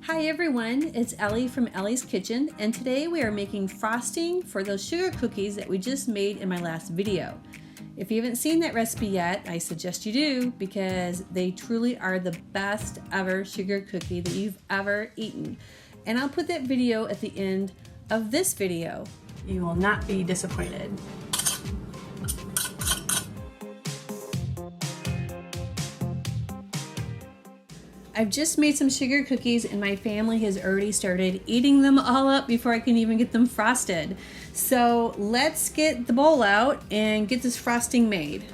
Hi everyone, it's Ellie from Ellie's Kitchen, and today we are making frosting for those sugar cookies that we just made in my last video. If you haven't seen that recipe yet, I suggest you do because they truly are the best ever sugar cookie that you've ever eaten. And I'll put that video at the end of this video. You will not be disappointed. I've just made some sugar cookies and my family has already started eating them all up before I can even get them frosted. So let's get the bowl out and get this frosting made.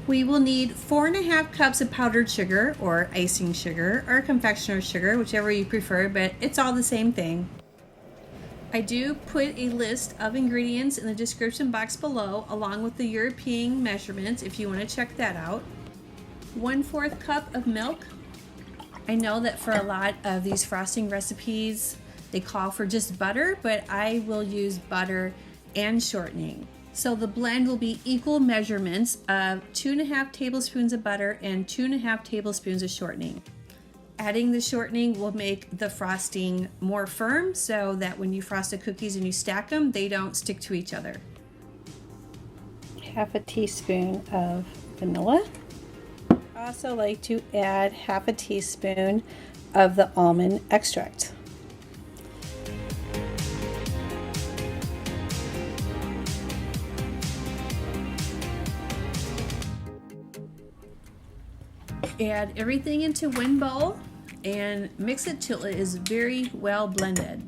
We will need 4.5 cups of powdered sugar or icing sugar or confectioner sugar, whichever you prefer, but it's all the same thing. I do put a list of ingredients in the description box below along with the European measurements if you want to check that out. 1/4 cup of milk. I know that for a lot of these frosting recipes, they call for just butter, but I will use butter and shortening. So the blend will be equal measurements of 2.5 tablespoons of butter and 2.5 tablespoons of shortening. Adding the shortening will make the frosting more firm so that when you frost the cookies and you stack them, they don't stick to each other. 1/2 teaspoon of vanilla. I also like to add 1/2 teaspoon of the almond extract. Add everything into one bowl and mix it till it is very well blended.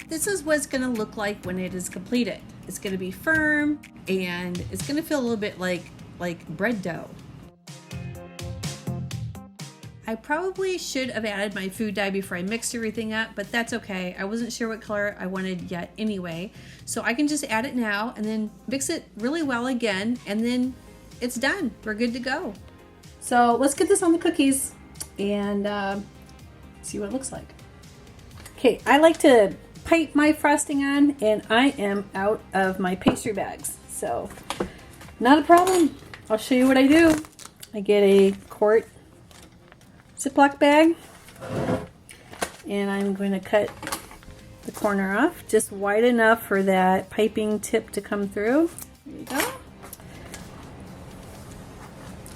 This is what it's going to look like when it is completed. It's going to be firm and it's going to feel a little bit like bread dough. I probably should have added my food dye before I mixed everything up, but that's okay. I wasn't sure what color I wanted yet anyway. So I can just add it now and then mix it really well again, and then it's done. We're good to go. So let's get this on the cookies and see what it looks like. Okay, I like to pipe my frosting on, and I am out of my pastry bags. So not a problem. I'll show you what I do. I get a quart Ziploc bag and I'm going to cut the corner off just wide enough for that piping tip to come through. There you go.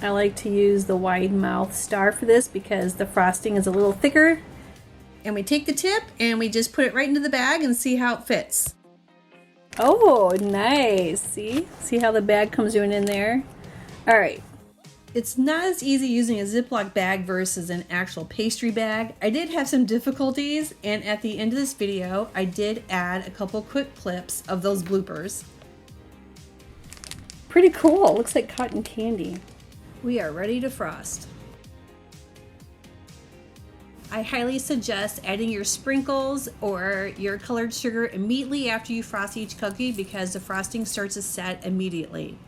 I like to use the wide mouth star for this because the frosting is a little thicker. And we take the tip and we just put it right into the bag and see how it fits. Oh, nice. See how the bag comes in there? All right. It's not as easy using a Ziploc bag versus an actual pastry bag. I did have some difficulties, and at the end of this video, I did add a couple quick clips of those bloopers. Pretty cool. Looks like cotton candy. We are ready to frost. I highly suggest adding your sprinkles or your colored sugar immediately after you frost each cookie because the frosting starts to set immediately.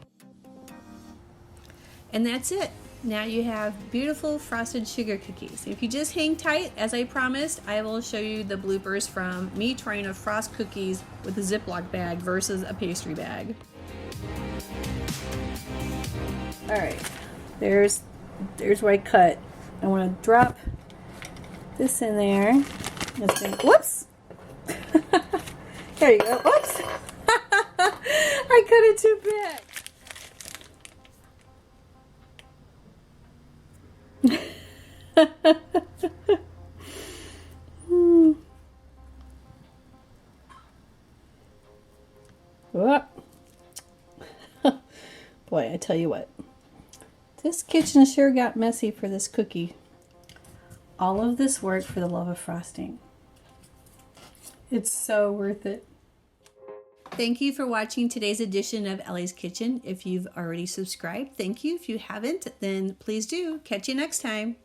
And that's it. Now you have beautiful frosted sugar cookies. If you just hang tight, as I promised, I will show you the bloopers from me trying to frost cookies with a Ziploc bag versus a pastry bag. All right, there's where I cut. I want to drop this in there. Whoops! There you go. Whoops! I cut it too big. Boy, I tell you what, this kitchen sure got messy for this cookie. All of this work for the love of frosting. It's so worth it. Thank you for watching today's edition of Ellie's Kitchen. If you've already subscribed, thank you. If you haven't, then please do. Catch you next time.